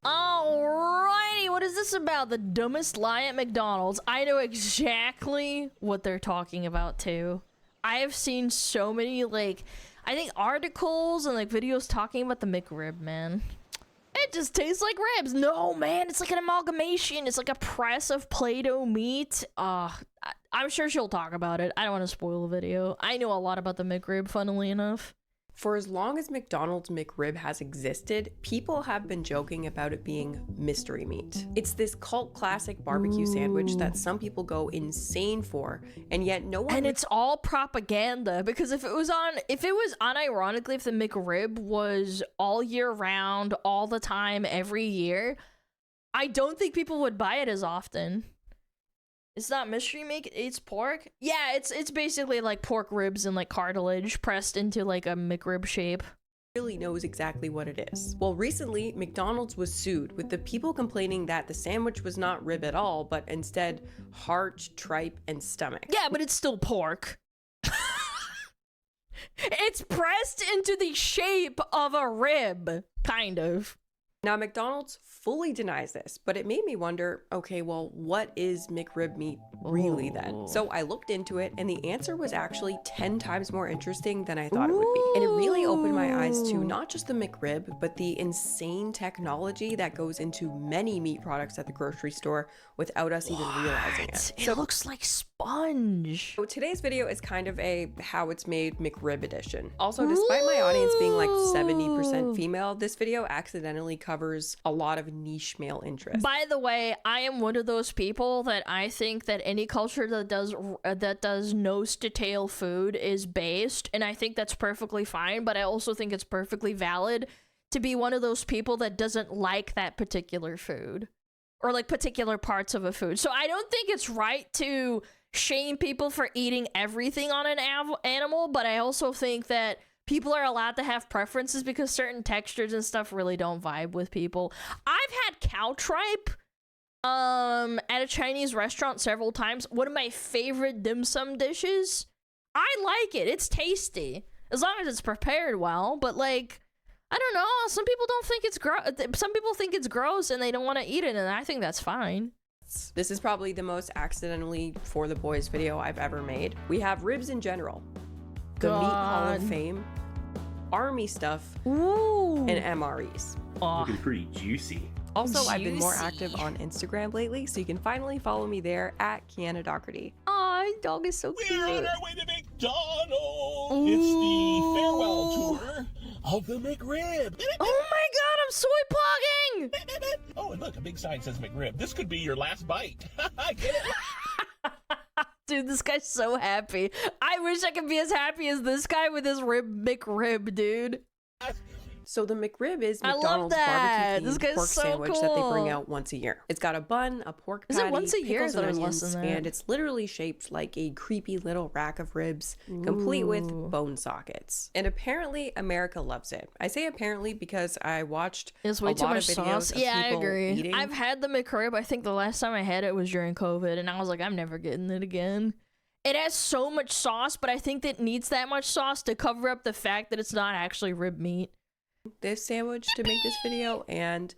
Alrighty, what is this about? The dumbest lie at McDonald's. I know exactly what they're talking about too. I have seen so many, like, I think articles and like videos talking about the McRib, man. It just tastes like ribs. No, man, it's like an amalgamation. It's like a press of Play-Doh meat. I'm sure she'll talk about it. I don't want to spoil the video. I know a lot about the McRib, funnily enough. For as long as McDonald's McRib has existed, people have been joking about it being mystery meat. It's this cult classic barbecue sandwich that some people go insane for, and yet no one— And it's all propaganda, because if it was unironically, if the McRib was all year round, all the time, every year, I don't think people would buy it as often. It's not mystery meat, it's pork. Yeah, it's basically like pork ribs and like cartilage pressed into like a McRib shape. Really knows exactly what it is. Well, recently, McDonald's was sued, with the people complaining that the sandwich was not rib at all, but instead heart, tripe, and stomach. Yeah, but it's still pork. It's pressed into the shape of a rib, kind of. Now, McDonald's fully denies this, but it made me wonder, okay, well, what is McRib meat really then? So I looked into it, and the answer was actually 10 times more interesting than I thought it would be. And it really opened my eyes to not just the McRib, but the insane technology that goes into many meat products at the grocery store without us even realizing it. It looks like sponge. So today's video is kind of a how it's made McRib edition. Also, despite my audience being like 70% female, this video accidentally covers a lot of niche male interest. By the way, I am one of those people that I think that any culture that does nose to tail food is based, and I think that's perfectly fine, but I also think it's perfectly valid to be one of those people that doesn't like that particular food or like particular parts of a food. So I don't think it's right to shame people for eating everything on an animal, but I also think that people are allowed to have preferences because certain textures and stuff really don't vibe with people. I've had cow tripe at a Chinese restaurant several times. One of my favorite dim sum dishes. I like it. It's tasty. As long as it's prepared well, but like, I don't know, some people don't think it's gross. Some people think it's gross and they don't want to eat it, and I think that's fine. This is probably the most accidentally for the boys video I've ever made. We have ribs in general, the Meat Hall of Fame, Army stuff, and MREs. Looking pretty juicy. Also, I've been more active on Instagram lately, so you can finally follow me there at Kiana Doherty. Aw, dog is so cute. We're on our way to McDonald's. It's the farewell tour of the McRib. Oh my god, I'm soy pogging! Oh, and look, a big sign says McRib. This could be your last bite. Get it? Dude, this guy's so happy. I wish I could be as happy as this guy with his McRib, dude. So the McRib is McDonald's barbecue pork sandwich that they bring out once a year. It's got a bun, a pork patty, is it once a year? pickles and onions, and it's literally shaped like a creepy little rack of ribs, complete with bone sockets. And apparently America loves it. I say apparently because I watched a lot of videos of people eating. I've had the McRib. I think the last time I had it was during COVID, and I was like, I'm never getting it again. It has so much sauce, but I think that it needs that much sauce to cover up the fact that it's not actually rib meat. This sandwich to make this video, and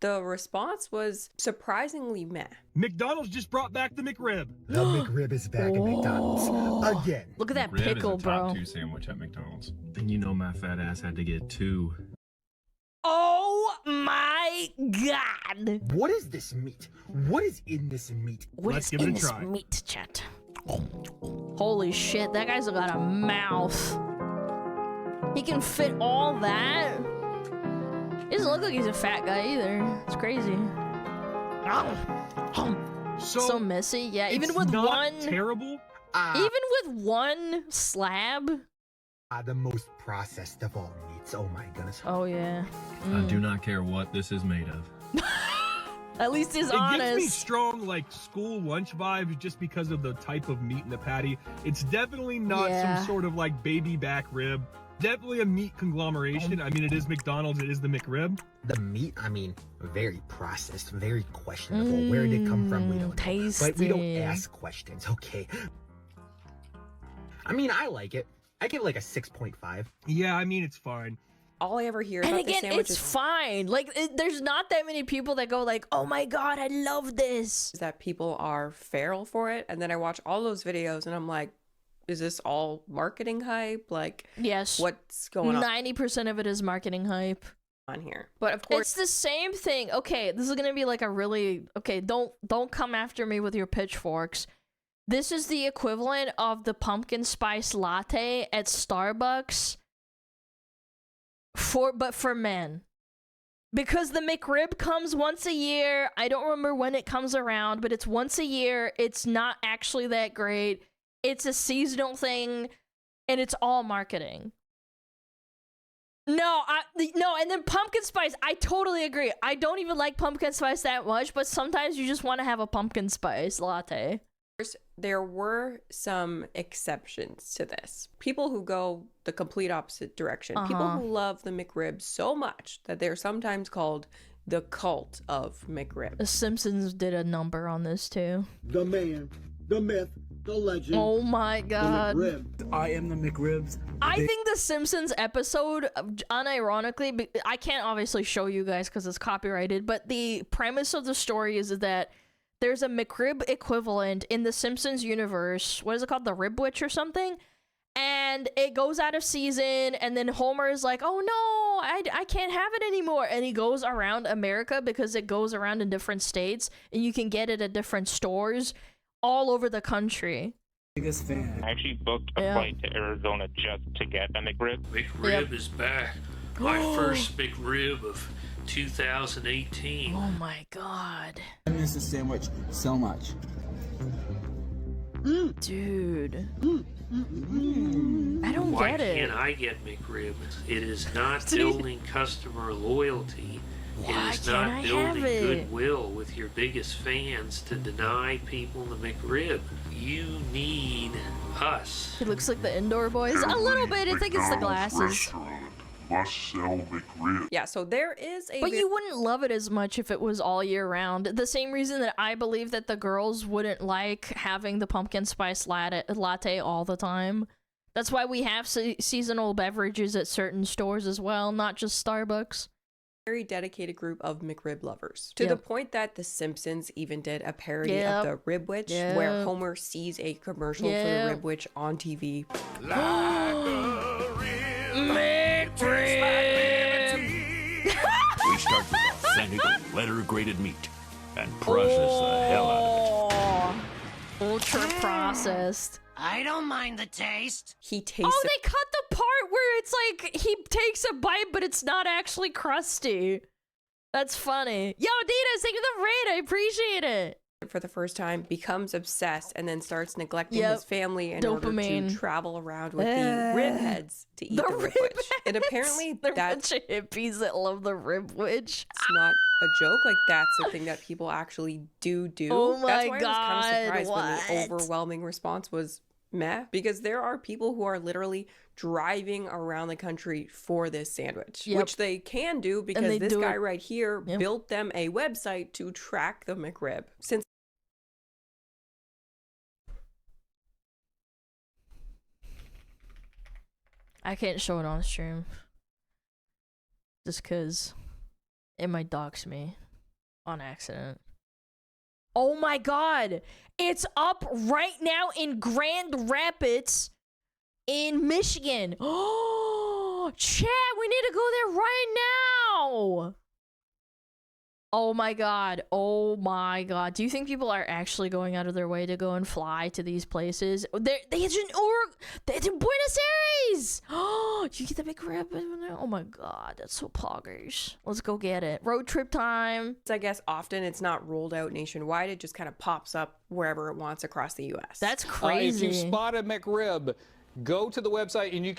the response was surprisingly meh. McDonald's just brought back the McRib. The McRib is back at McDonald's again. Look at that McRib pickle, is a top bro. 2 sandwich at McDonald's. And you know my fat ass had to get 2. Oh my god! What is this meat? What is in this meat? Let's give it a this try. meat, chat? Holy shit, that guy's got a mouth. He can fit all that. He doesn't look like he's a fat guy either. It's crazy. So messy. Yeah, even with one terrible. Even with one slab. The most processed of all meats. Oh my goodness. Oh yeah. I do not care what this is made of. At least he's It honest. gives me strong like school lunch vibes just because of the type of meat in the patty. It's definitely not some sort of like baby back rib. Definitely a meat conglomeration. I mean, it is McDonald's, it is the McRib. The meat, I mean, very processed, very questionable. Where did it come from? We don't know. Tasty. But we don't ask questions, okay? I mean, I like it. I give it like a 6.5. Yeah, I mean, it's fine. All I ever hear And about again, this sandwich it's fine. Like, there's not that many people that go like, oh my god, I love this. is that people are feral for it. And then I watch all those videos and I'm like, is this all marketing hype? Like, Yes. what's going 90% of it is marketing hype. on here? But of course, It's the same thing. Okay, this is gonna be like a really... Okay, don't come after me with your pitchforks. This is the equivalent of the pumpkin spice latte at Starbucks... but for men. Because the McRib comes once a year. I don't remember when it comes around, but it's once a year. It's not actually that great. It's a seasonal thing, and it's all marketing. No, and then pumpkin spice, I totally agree. I don't even like pumpkin spice that much, but sometimes you just want to have a pumpkin spice latte. there were some exceptions to this. People who go the complete opposite direction. People who love the McRib so much that they're sometimes called the cult of McRib. The Simpsons did a number on this too. The man, the myth, the legend. Oh my god. The McRib. I am the McRibs. I think the Simpsons episode, unironically, I can't obviously show you guys because it's copyrighted, but the premise of the story is that there's a McRib equivalent in the Simpsons universe. What is it called? The Rib Witch or something? And it goes out of season, and then Homer is like, oh no, I can't have it anymore. And he goes around America because it goes around in different states, and you can get it at different stores all over the country. Biggest fan. I actually booked a flight to Arizona just to get a McRib. McRib is back. My first McRib of 2018. Oh my god. I miss the sandwich so much. Dude. I don't Why get it. can't I get McRib? It is not building customer loyalty. Why It is can't I not have building it? goodwill with your biggest fans to deny people the McRib. You need us. He looks like the Indoor Boys. A little bit. I think it's the glasses. Must sell McRib. Yeah, so there is a... But you wouldn't love it as much if it was all year round. The same reason that I believe that the girls wouldn't like having the pumpkin spice latte all the time. That's why we have seasonal beverages at certain stores as well, not just Starbucks. very dedicated group of McRib lovers, to the point that The Simpsons even did a parody of the Rib Witch, where Homer sees a commercial for the Rib Witch on TV. Like a We start with authentic letter-graded meat and process the hell out of it. Ultra processed. I don't mind the taste. He tastes Oh, they cut the part where it's like he takes a bite, but it's not actually crusty. That's funny. Yo, Dita, thank you for the raid. I appreciate it. for the first time, becomes obsessed, and then starts neglecting his family in order to travel around with the rib heads to eat the Rib Witch. And apparently They're a that's bunch of hippies that love the Rib Witch. It's not a joke. Like, that's the thing that people actually do. Oh my That's why God, I was kind of surprised when the what? overwhelming response was meh, because there are people who are literally driving around the country for this sandwich, which they can do because this guy right here built them a website to track the McRib. Since I can't show it on stream. Just because it might dox me on accident. Oh my god! It's up right now in Grand Rapids in Michigan. Oh, Chad, we need to go there right now! Oh my god. Oh my god. Do you think people are actually going out of their way to go and fly to these places? It's in Buenos Aires! Oh, you get the McRib? Oh my god, that's so poggers. Let's go get it. Road trip time. I guess often it's not rolled out nationwide. It just kind of pops up wherever it wants across the U.S. That's crazy. If you spot a McRib, go to the website and you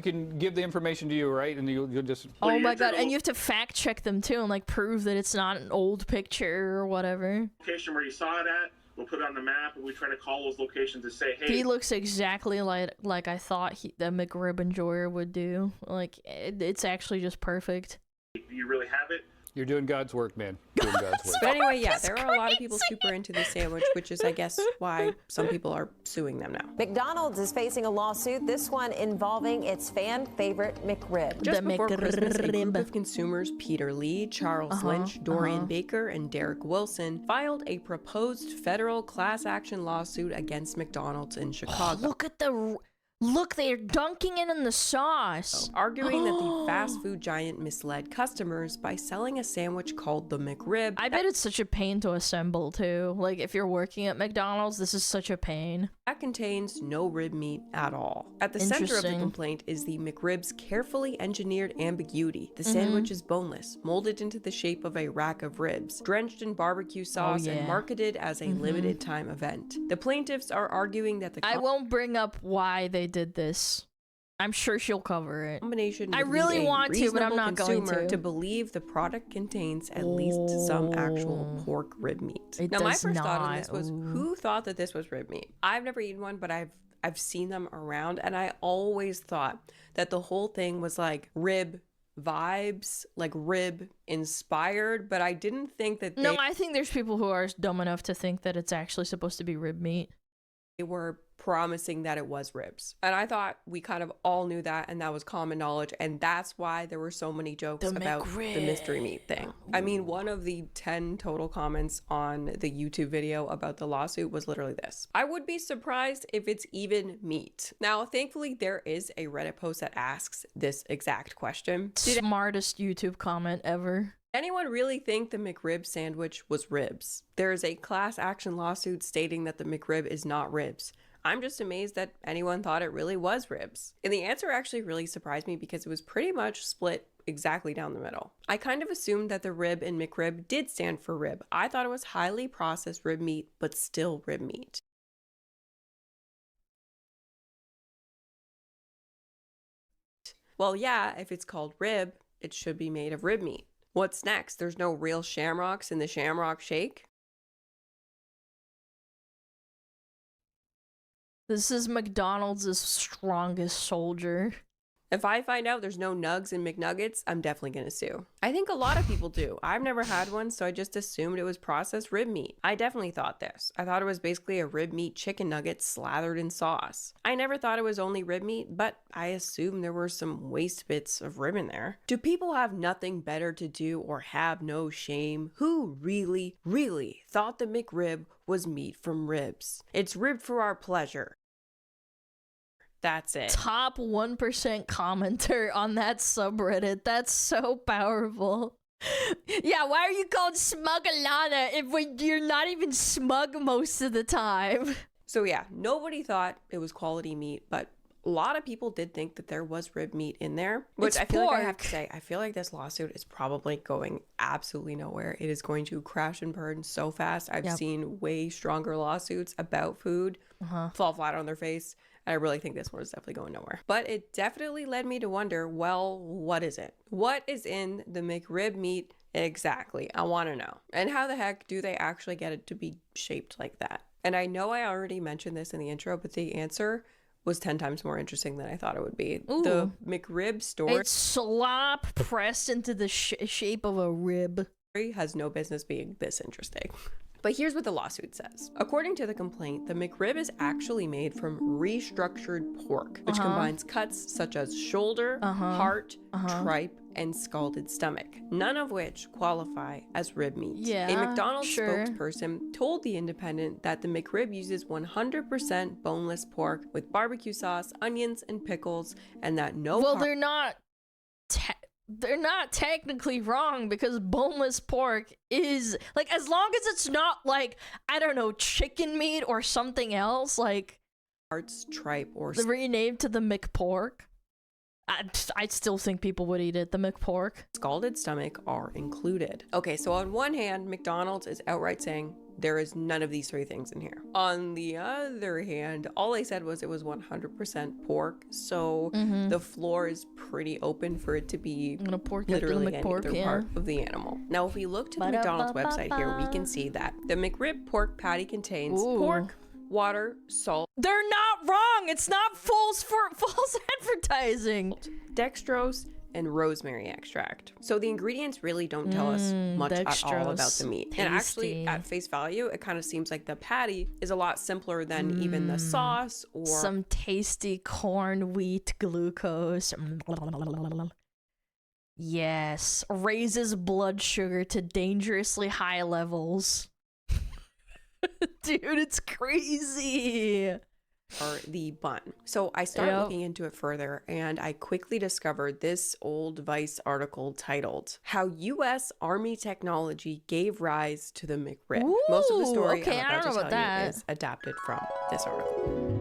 can give the information to you, right? And you'll just... Oh my god, and you have to fact check them too and like prove that it's not an old picture or whatever. Location where you saw it at, we'll put it on the map, and we try to call those locations to say, hey. He looks exactly like I thought the McRib enjoyer would do. Like, it's actually just perfect. Do you really have it? You're doing God's work, man. Doing God's work. But anyway, yeah, there are a lot of people super into this sandwich, which is, I guess, why some people are suing them now. McDonald's is facing a lawsuit, this one involving its fan favorite McRib. Just before Christmas, a group of consumers, Peter Lee, Charles Lynch, Dorian Baker, and Derek Wilson, filed a proposed federal class action lawsuit against McDonald's in Chicago. Look at the... Look, they're dunking it in the sauce. Arguing that the fast food giant misled customers by selling a sandwich called the McRib. I bet it's such a pain to assemble, too. Like, if you're working at McDonald's, this is such a pain. That contains no rib meat at all. At the center of the complaint is the McRib's carefully engineered ambiguity. The sandwich is boneless, molded into the shape of a rack of ribs, drenched in barbecue sauce, and marketed as a limited time event. The plaintiffs are arguing that the... I won't bring up why they did this. I'm sure she'll cover it. Combination I really want to, but I'm not going to believe the product contains at least some actual pork rib meat. Now, my first thought on this was, who thought that this was rib meat? I've never eaten one, but I've seen them around, and I always thought that the whole thing was like rib vibes, like rib inspired, but I didn't think that No, I think there's people who are dumb enough to think that it's actually supposed to be rib meat. They were promising that it was ribs. And I thought we kind of all knew that, and that was common knowledge, and that's why there were so many jokes about the mystery meat thing. I mean, one of the 10 total comments on the YouTube video about the lawsuit was literally this: I would be surprised if it's even meat. Now, thankfully, there is a Reddit post that asks this exact question. Smartest YouTube comment ever. Anyone really think the McRib sandwich was ribs? There is a class action lawsuit stating that the McRib is not ribs. I'm just amazed that anyone thought it really was ribs. And the answer actually really surprised me because it was pretty much split exactly down the middle. I kind of assumed that the rib in McRib did stand for rib. I thought it was highly processed rib meat, but still rib meat. Well, yeah, if it's called rib, it should be made of rib meat. What's next? There's no real shamrocks in the shamrock shake? This is McDonald's strongest soldier. If I find out there's no nugs in McNuggets, I'm definitely gonna sue. I think a lot of people do. I've never had one, so I just assumed it was processed rib meat. I definitely thought this. I thought it was basically a rib meat chicken nugget slathered in sauce. I never thought it was only rib meat, but I assumed there were some waste bits of rib in there. Do people have nothing better to do or have no shame? Who really, really thought the McRib was meat from ribs? It's ribbed for our pleasure. That's it. Top 1% commenter on that subreddit. That's so powerful. Yeah, why are you called SmugAlana if you're not even smug most of the time? So yeah, nobody thought it was quality meat, but a lot of people did think that there was rib meat in there, which I feel like I have to say, I feel like this lawsuit is probably going absolutely nowhere. It is going to crash and burn so fast. I've seen way stronger lawsuits about food fall flat on their face. And I really think this one is definitely going nowhere. But it definitely led me to wonder, well, what is it? What is in the McRib meat exactly? I want to know. And how the heck do they actually get it to be shaped like that? And I know I already mentioned this in the intro, but the answer was 10 times more interesting than I thought it would be. Ooh. The McRib story. It's slop pressed into the shape of a rib. Has no business being this interesting. But here's what the lawsuit says. According to the complaint, the McRib is actually made from restructured pork, which combines cuts such as shoulder, heart, tripe, and scalded stomach, none of which qualify as rib meat. Yeah, a McDonald's spokesperson told The Independent that the McRib uses 100% boneless pork with barbecue sauce, onions, and pickles, and that Well, they're not technically wrong because boneless pork is like, as long as it's not like, I don't know, chicken meat or something else, like hearts, tripe, or renamed to the McPork. I still think people would eat it. The McPork. Scalded stomach are included. Okay, so on one hand, McDonald's is outright saying there is none of these three things in here. On the other hand, all they said was it was 100% pork, so the floor is pretty open for it to be literally any other part of the animal. Now, if we look to the McDonald's website here, we can see that the McRib pork patty contains pork, water, salt. They're not wrong. It's not false advertising. Dextrose, and rosemary extract. So the ingredients really don't tell us much at all about the meat. And actually, at face value, it kind of seems like the patty is a lot simpler than even the sauce or some tasty corn wheat glucose. Yes, raises blood sugar to dangerously high levels. Dude, it's crazy. Or the bun. So I started looking into it further, and I quickly discovered this old Vice article titled "How U.S. Army Technology Gave Rise to the McRib." Ooh, Most of the story okay, I'm I about don't to know about tell you that. is adapted from this article.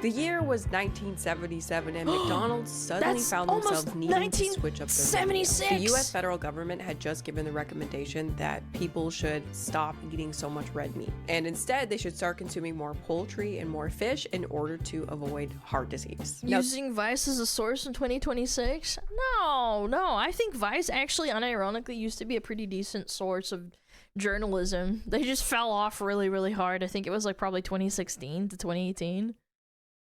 The year was 1977, and McDonald's suddenly found themselves needing to switch up their menu. 1976. The U.S. federal government had just given the recommendation that people should stop eating so much red meat, and instead they should start consuming more poultry and more fish in order to avoid heart disease. Using Vice as a source in 2026? No, I think Vice actually unironically used to be a pretty decent source of journalism. They just fell off really, really hard. I think it was like probably 2016 to 2018.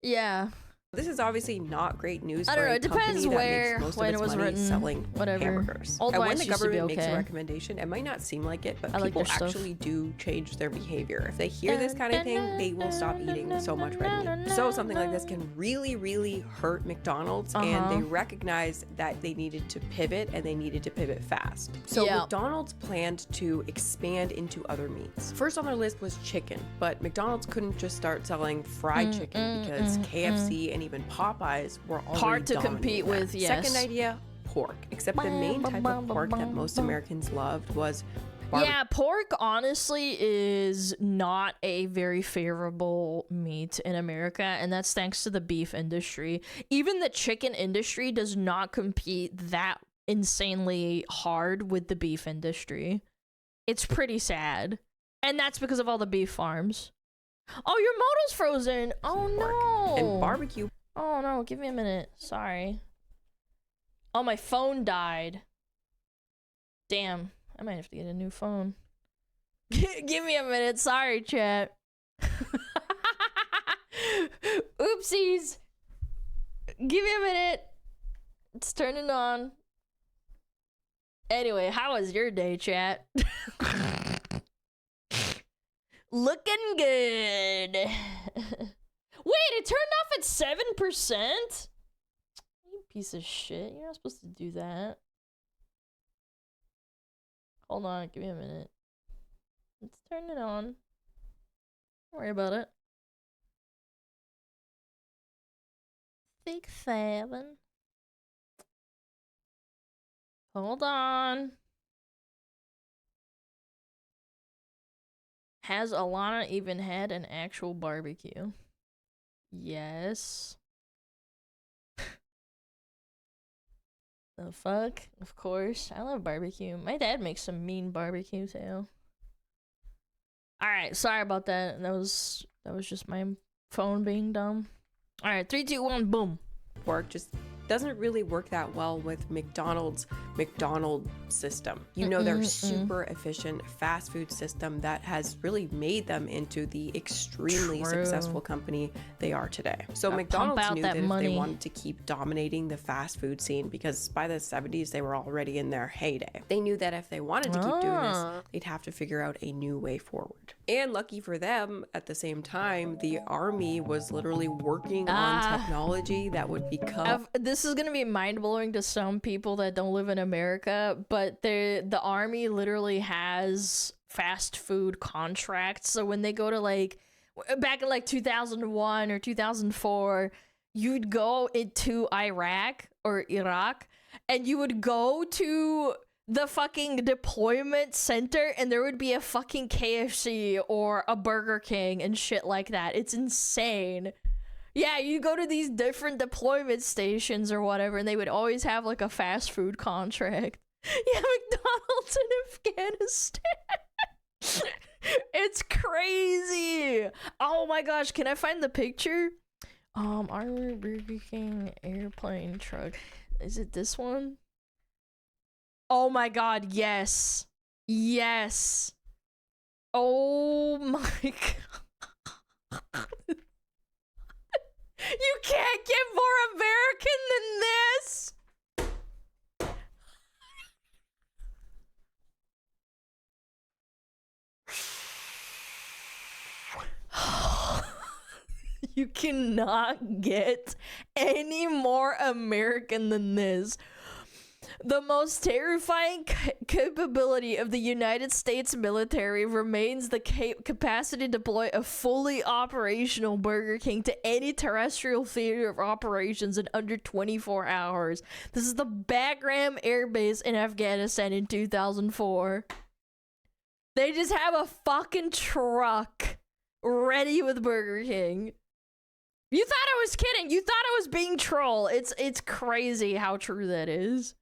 Yeah. This is obviously not great news I for don't know, a it depends company where, that makes most when of it its was money written, selling whatever. hamburgers. Old And when Vice the used to be government makes a okay. recommendation, it might not seem like it, but I like people their stuff. actually do change their behavior. If they hear this kind of thing, they will stop eating so much red meat. So something like this can really, really hurt McDonald's, and they recognized that they needed to pivot, and they needed to pivot fast. So McDonald's planned to expand into other meats. First on their list was chicken, but McDonald's couldn't just start selling fried chicken because KFC and even Popeyes were already hard to compete dominating with, that. yes. Second idea, pork. Except the main type of pork that most Americans loved was barbecue. Yeah, pork honestly is not a very favorable meat in America, and that's thanks to the beef industry. Even the chicken industry does not compete that insanely hard with the beef industry. It's pretty sad. And that's because of all the beef farms. Oh, your model's frozen. Oh no. And barbecue. Oh no, give me a minute. Sorry. Oh, my phone died. Damn. I might have to get a new phone. Give me a minute. Sorry, chat. Oopsies. Give me a minute. It's turning on. Anyway, how was your day, chat? Looking good. Wait, it turned off at 7%? You piece of shit. You're not supposed to do that. Hold on, give me a minute. Let's turn it on. Don't worry about it. 6-7. Hold on. Has Alana even had an actual barbecue? Yes. The fuck? Of course. I love barbecue. My dad makes some mean barbecue too. Alright, sorry about that. That was just my phone being dumb. Alright, 3, 2, 1, boom. Pork just doesn't really work that well with McDonald's system. You know, their super efficient fast food system that has really made them into the extremely successful company they are today. So McDonald's knew that if they wanted to keep dominating the fast food scene, because by the 70s they were already in their heyday, they knew that if they wanted to keep doing this, they'd have to figure out a new way forward. And lucky for them, at the same time, the army was literally working on technology that would become... This is gonna be mind-blowing to some people that don't live in America, but the army literally has fast food contracts. So when they go to like back in like 2001 or 2004, you'd go into Iraq or Iraq and you would go to the fucking deployment center and there would be a fucking KFC or a Burger King and shit like that. It's insane. Yeah, you go to these different deployment stations or whatever, and they would always have like a fast food contract. Yeah, McDonald's in Afghanistan. It's crazy. Oh my gosh, can I find the picture? Army Burger King airplane truck. Is it this one? Oh my god, yes. Yes. Oh my god. You can't get more American than this. You cannot get any more American than this. The most terrifying capability of the United States military remains the capacity to deploy a fully operational Burger King to any terrestrial theater of operations in under 24 hours. This is the Bagram Air Base in Afghanistan in 2004. They just have a fucking truck ready with Burger King. You thought I was kidding. You thought I was being troll. It's crazy how true that is.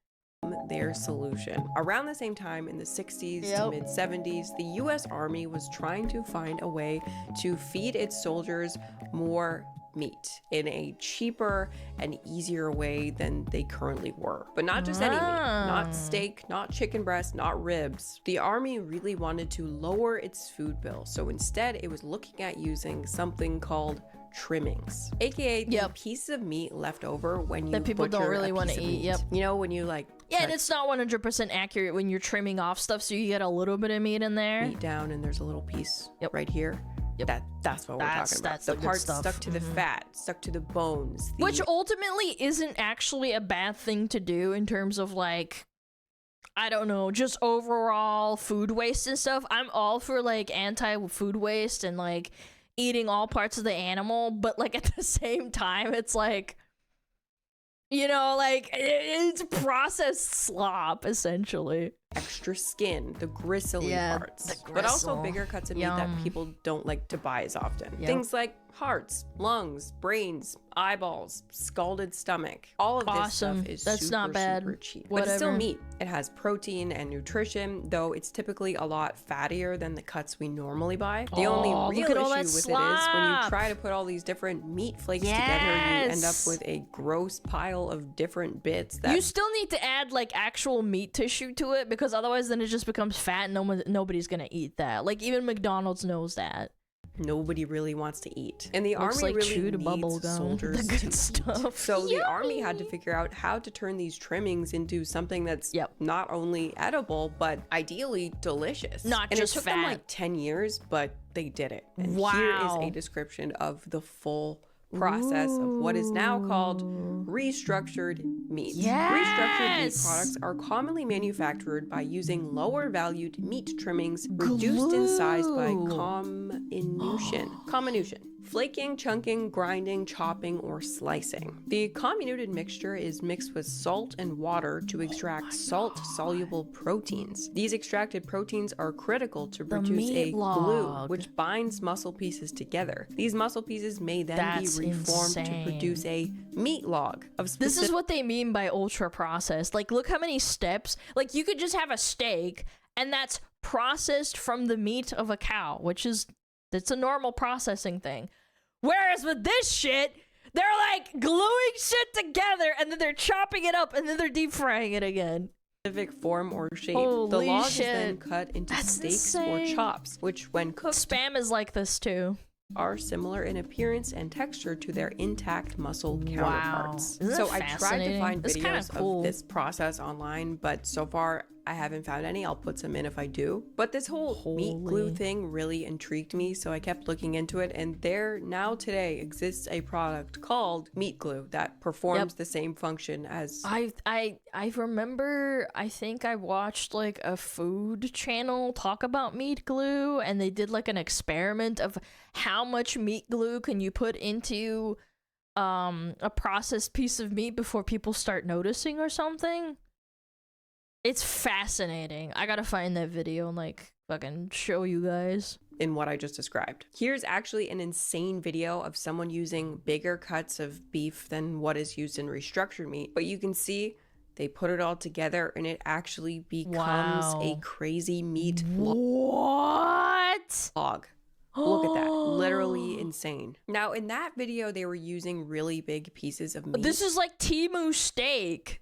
Their solution. Around the same time in the 60s to mid 70s, the US Army was trying to find a way to feed its soldiers more meat in a cheaper and easier way than they currently were. But not just any meat, not steak, not chicken breast, not ribs. The army really wanted to lower its food bill, so instead it was looking at using something called trimmings, aka the pieces of meat left over when you that people don't really want to eat. You know, when you like and it's not 100% accurate when you're trimming off stuff, so you get a little bit of meat in there. Meat down, and there's a little piece right here. That's what we're talking about. That's the parts stuck to the fat, stuck to the bones. Which ultimately isn't actually a bad thing to do in terms of like, I don't know, just overall food waste and stuff. I'm all for like anti-food waste and like eating all parts of the animal, but like at the same time, it's like, you know, like it's processed slop essentially. Extra skin, the gristly parts, but also bigger cuts of meat that people don't like to buy as often. Things like hearts, lungs, brains, eyeballs, scalded stomach. All of this stuff is super cheap. But it's still meat. It has protein and nutrition, though it's typically a lot fattier than the cuts we normally buy. The only real issue with it is when you try to put all these different meat flakes together, you end up with a gross pile of different bits that you still need to add like actual meat tissue to it, because otherwise then it just becomes fat and nobody's gonna eat that. Like even McDonald's knows that. Nobody really wants to eat. And the army like really needs soldiers to eat. So the army had to figure out how to turn these trimmings into something that's not only edible, but ideally delicious. Not and just it took fat. them like 10 years, but they did it. And here is a description of the full process of what is now called restructured meat. Restructured meat products are commonly manufactured by using lower valued meat trimmings reduced in size by comminution. Flaking, chunking, grinding, chopping, or slicing. The comminuted mixture is mixed with salt and water to extract salt-soluble proteins. These extracted proteins are critical to produce a glue, which binds muscle pieces together. These muscle pieces may then be reformed to produce a meat log of specific— This is what they mean by ultra-processed. Like, look how many steps. Like, you could just have a steak, and that's processed from the meat of a cow, which is... It's a normal processing thing. Whereas with this shit, they're like gluing shit together and then they're chopping it up and then they're deep frying it again. Specific form or shape. Holy the log shit. is then cut into steaks or chops, which when cooked— Spam is like this too. Are similar in appearance and texture to their intact muscle counterparts. Isn't So that I tried to find That's kinda videos cool. of this process online, but so far I haven't found any. I'll put some in if I do. But this whole meat glue thing really intrigued me, so I kept looking into it, and there now today exists a product called meat glue that performs the same function as— I remember, I think I watched like a food channel talk about meat glue, and they did like an experiment of how much meat glue can you put into a processed piece of meat before people start noticing or something. It's fascinating. I gotta find that video and like fucking show you guys. In what I just described. Here's actually an insane video of someone using bigger cuts of beef than what is used in restructured meat, but you can see they put it all together and it actually becomes a crazy meat log. Look at that. Literally insane. Now, in that video, they were using really big pieces of meat. This is like Temu steak.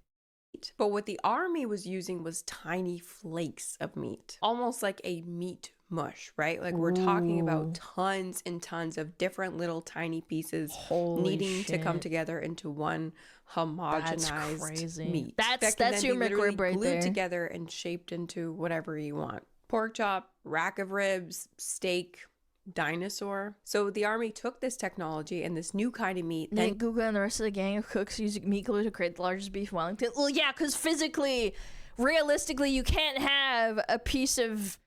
But what the army was using was tiny flakes of meat, almost like a meat mush, right? Like we're talking about tons and tons of different little tiny pieces needing to come together into one homogenized meat. That's your McRib right glued there. Together and shaped into whatever you want. Pork chop, rack of ribs, steak, dinosaur. So the army took this technology and this new kind of meat. Then Google and the rest of the gang of cooks using meat glue to create the largest beef Wellington. Well, yeah, because physically, realistically, you can't have a piece of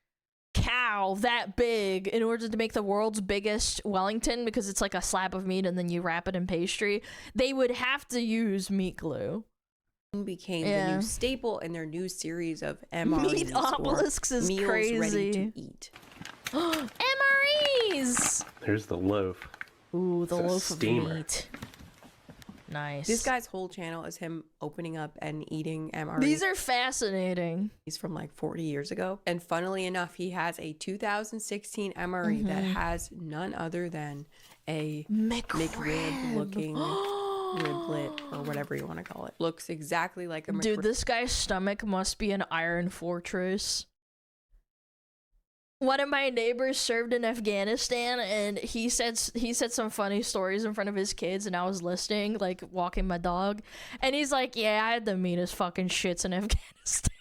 cow that big in order to make the world's biggest Wellington, because it's like a slab of meat and then you wrap it in pastry. They would have to use meat glue. Became the new staple in their new series of MREs. Meat obelisks is meals crazy. Ready to eat. MREs! There's the loaf. Ooh, the It's a loaf steamer. of meat. Nice. This guy's whole channel is him opening up and eating MREs. These are fascinating. He's from like 40 years ago. And funnily enough, he has a 2016 MRE that has none other than a McRib looking riblet or whatever you want to call it. Looks exactly like a McRib. Dude, this guy's stomach must be an iron fortress. One of my neighbors served in Afghanistan, and he said some funny stories in front of his kids, and I was listening, like walking my dog, and he's like, "Yeah, I had the meanest fucking shits in Afghanistan."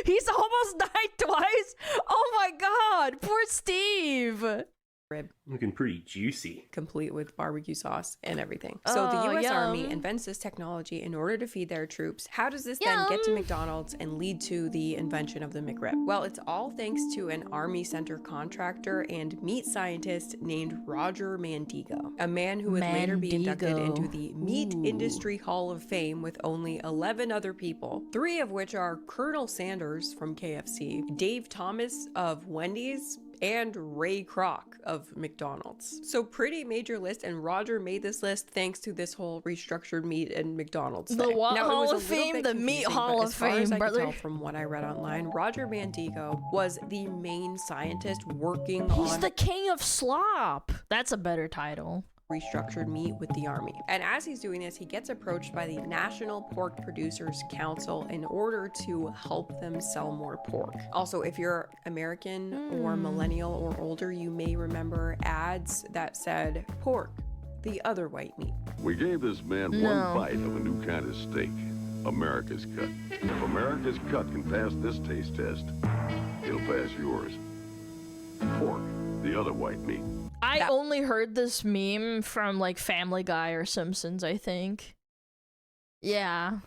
He's almost died twice. Oh my god, poor Steve. Rib. Looking pretty juicy. Complete with barbecue sauce and everything. So the U.S. Army invents this technology in order to feed their troops. How does this then get to McDonald's and lead to the invention of the McRib? Well, it's all thanks to an Army Center contractor and meat scientist named Roger Mandigo, a man who would later be inducted into the Meat Industry Hall of Fame with only 11 other people, 3 of which are Colonel Sanders from KFC, Dave Thomas of Wendy's, and Ray Kroc of McDonald's. So pretty major list, and Roger made this list thanks to this whole restructured meat and McDonald's The thing. what Now, Hall of Fame? The Meat Hall of Fame, as I brother. could tell from what I read online, Roger Mandigo was the main scientist working He's on the king of slop. That's a better title. Restructured meat with the army. And as he's doing this, he gets approached by the National Pork Producers Council in order to help them sell more pork. Also, if you're American or millennial or older, you may remember ads that said pork, the other white meat. We gave this man one bite of a new kind of steak, America's Cut. If America's Cut can pass this taste test, it'll pass yours. Pork, the other white meat. I only heard this meme from like Family Guy or Simpsons, I think. Yeah.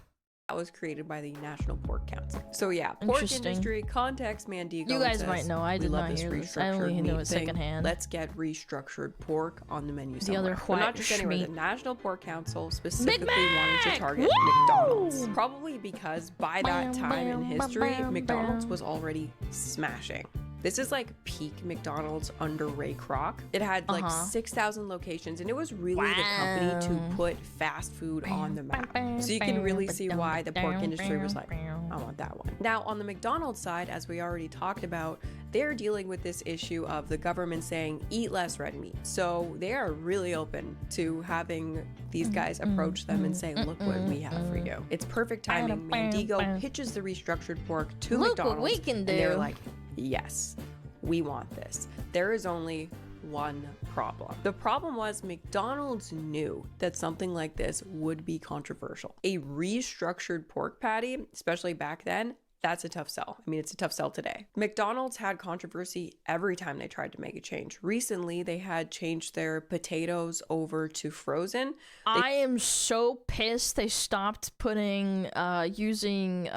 That was created by the National Pork Council. So yeah, pork industry, context Mandigo. You guys says, might know. I did not hear this. I only know it secondhand. Let's get restructured pork on the menu somewhere. other But not white just anywhere. schmeat. The National Pork Council specifically wanted to target Woo! McDonald's. Probably because by that time in history, McDonald's was already smashing. This is like peak McDonald's under Ray Kroc. It had like 6,000 locations, and it was really the company to put fast food on the map. So you can really see why the pork industry was like, I want that one. Now, on the McDonald's side, as we already talked about, they're dealing with this issue of the government saying, eat less red meat. So they are really open to having these guys approach them and say, look what we have for you. It's perfect timing. Mandigo pitches the restructured pork to McDonald's, what we can do. And they're like, yes, we want this. There is only one problem. The problem was McDonald's knew that something like this would be controversial. A restructured pork patty, especially back then, that's a tough sell. I mean, it's a tough sell today. McDonald's had controversy every time they tried to make a change. Recently, they had changed their potatoes over to frozen. I am so pissed they stopped putting, using,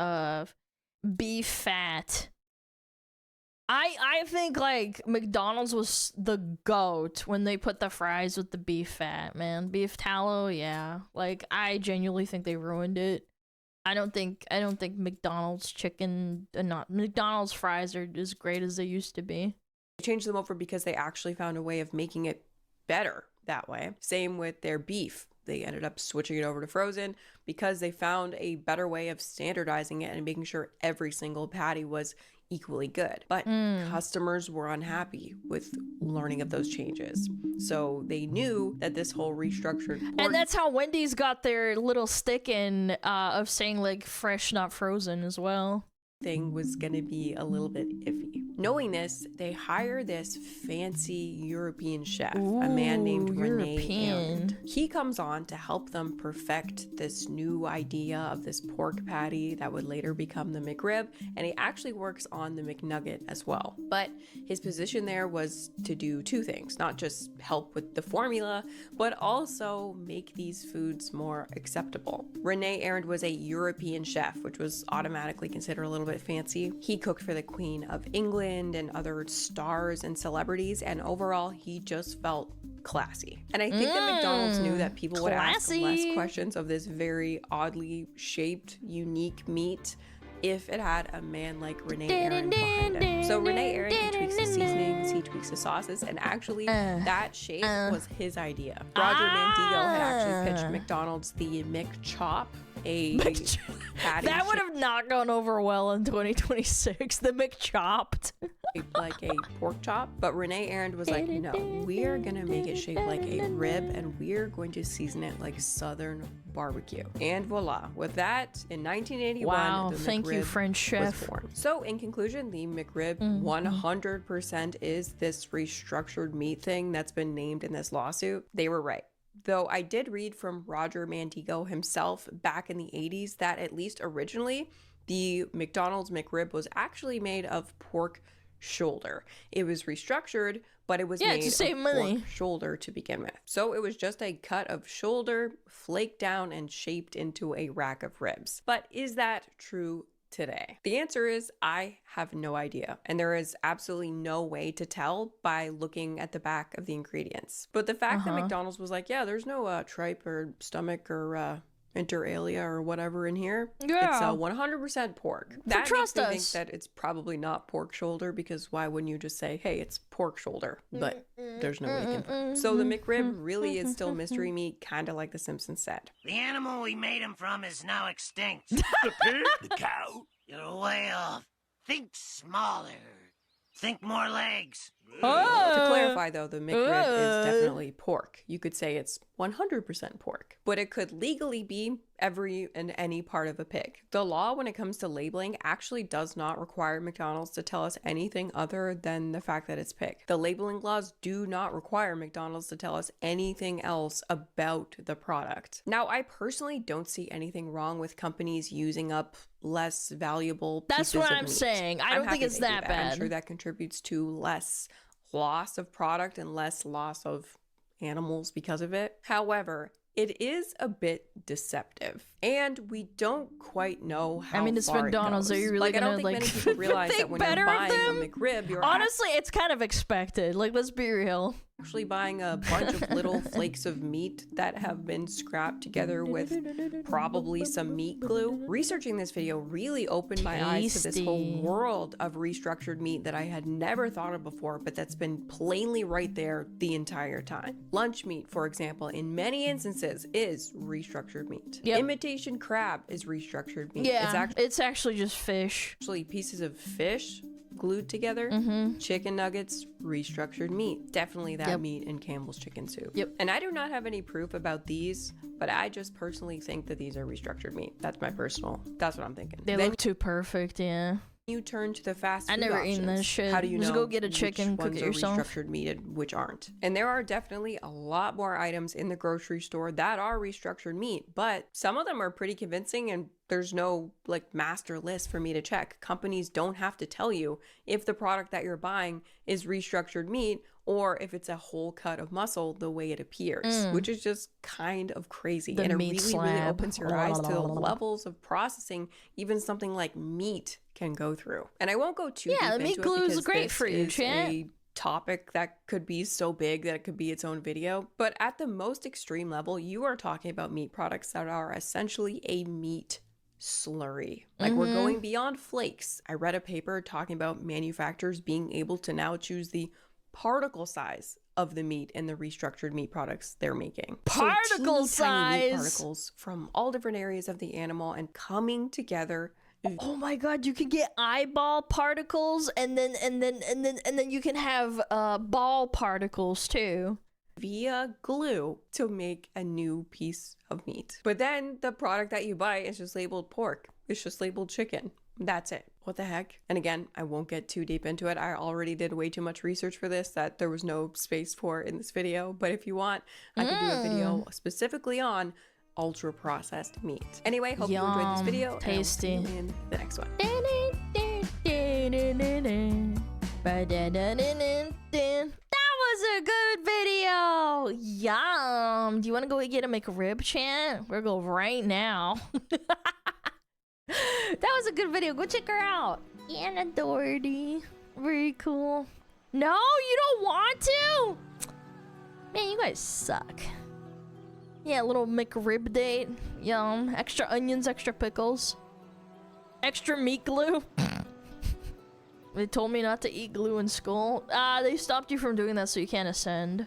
beef fat. I think, like, McDonald's was the GOAT when they put the fries with the beef fat, man. Beef tallow, yeah. Like, I genuinely think they ruined it. I don't think McDonald's chicken, McDonald's fries are as great as they used to be. They changed them over because they actually found a way of making it better that way. Same with their beef. They ended up switching it over to frozen because they found a better way of standardizing it and making sure every single patty was equally good. But customers were unhappy with learning of those changes. So they knew that this whole restructured pork and that's how Wendy's got their little stick in of saying like fresh, not frozen as well. thing was going to be a little bit iffy. Knowing this, they hire this fancy European chef, a man named Rene Arend. He comes on to help them perfect this new idea of this pork patty that would later become the McRib, and he actually works on the McNugget as well. But his position there was to do two things, not just help with the formula, but also make these foods more acceptable. Rene Arend was a European chef, which was automatically considered a little bit fancy. He cooked for the Queen of England and other stars and celebrities, and overall he just felt classy. And I think that McDonald's knew that people would ask less questions of this very oddly shaped, unique meat if it had a man like Rene Arend behind it. So Rene Arend, he tweaks the seasonings, he tweaks the sauces, and actually that shape was his idea. Roger Mandigo had actually pitched McDonald's the McChop, a patty that would have not gone over well in 2026. The McChopped. like a pork chop, but Rene Arend was like, no, we are gonna make it shaped like a rib, and we're going to season it like Southern barbecue. And voila, with that, in 1981, wow, the thank McRib you, French chef. was born. So in conclusion, the McRib 100% is this restructured meat thing that's been named in this lawsuit. They were right. Though I did read from Roger Mandigo himself back in the 80s that at least originally, the McDonald's McRib was actually made of pork shoulder. It was restructured, but it was made of pork shoulder to begin with. So it was just a cut of shoulder, flaked down and shaped into a rack of ribs. But is that true today? The answer is I have no idea, and there is absolutely no way to tell by looking at the back of the ingredients. But the fact that McDonald's was like, yeah, there's no tripe or stomach or inter alia or whatever in here. Yeah. It's 100% pork. That makes me think that it's probably not pork shoulder, because why wouldn't you just say, hey, it's pork shoulder? But there's no way to confirm. So the McRib really is still mystery meat, kind of like The Simpsons said. The animal we made him from is now extinct. The pig? The cow? You're way off. Think smaller. Think more legs. To clarify though, the McRib is definitely pork. You could say it's 100% pork, but it could legally be every and any part of a pig. The law when it comes to labeling actually does not require McDonald's to tell us anything other than the fact that it's pig. The labeling laws do not require McDonald's to tell us anything else about the product. Now, I personally don't see anything wrong with companies using up less valuable pieces That's what of I'm meat. saying. I don't think it's that bad. I'm sure that contributes to less loss of product and less loss of animals because of it. However, it is a bit deceptive, and we don't quite know how. I mean, it's far McDonald's. It goes. Are you really I don't gonna think many people realize that when you're buying a McRib, you're honestly, it's kind of expected. Like, let's be real. Actually buying a bunch of little flakes of meat that have been scrapped together with probably some meat glue. Researching this video really opened my eyes to this whole world of restructured meat that I had never thought of before, but that's been plainly right there the entire time. Lunch meat, for example, in many instances is restructured meat. Imitation crab is restructured meat. Yeah, it's actually just fish. Actually pieces of fish glued together. Chicken nuggets, restructured meat. Definitely that meat in Campbell's chicken soup. And I do not have any proof about these, but I just personally think that these are restructured meat. That's what I'm thinking. They look too perfect, yeah. You turn to the fast food I never options. eaten this shit. How do you Just know go get a chicken, cook it yourself? Which ones are restructured meat and which aren't? And there are definitely a lot more items in the grocery store that are restructured meat, but some of them are pretty convincing, and there's no like master list for me to check. Companies don't have to tell you if the product that you're buying is restructured meat or if it's a whole cut of muscle the way it appears, which is just kind of crazy. And it really opens your eyes to the levels of processing even something like meat can go through. And I won't go too deep into it, meat glue is great for you, chat. A topic that could be so big that it could be its own video. But at the most extreme level, you are talking about meat products that are essentially a meat slurry. Like we're going beyond flakes. I read a paper talking about manufacturers being able to now choose the particle size of the meat in the restructured meat products they're making. Particle so teeny tiny meat size! particles from all different areas of the animal and coming together Oh my god, you can get eyeball particles and then you can have ball particles too. Via glue to make a new piece of meat. But then the product that you buy is just labeled pork. It's just labeled chicken. That's it. What the heck? And again, I won't get too deep into it. I already did way too much research for this that there was no space for in this video. But if you want, I could do a video specifically on ultra processed meat. Anyway, hope you enjoyed this video. Tasty. And I'll see you in the next one. That was a good video. Yum. Do you want to go get a McRib chant? We're going to go right now. That was a good video. Go check her out. Anna Doherty. Very cool. No, you don't want to? Man, you guys suck. Yeah, a little McRib date. Yum. Extra onions, extra pickles. Extra meat glue. They told me not to eat glue in school. They stopped you from doing that so you can't ascend.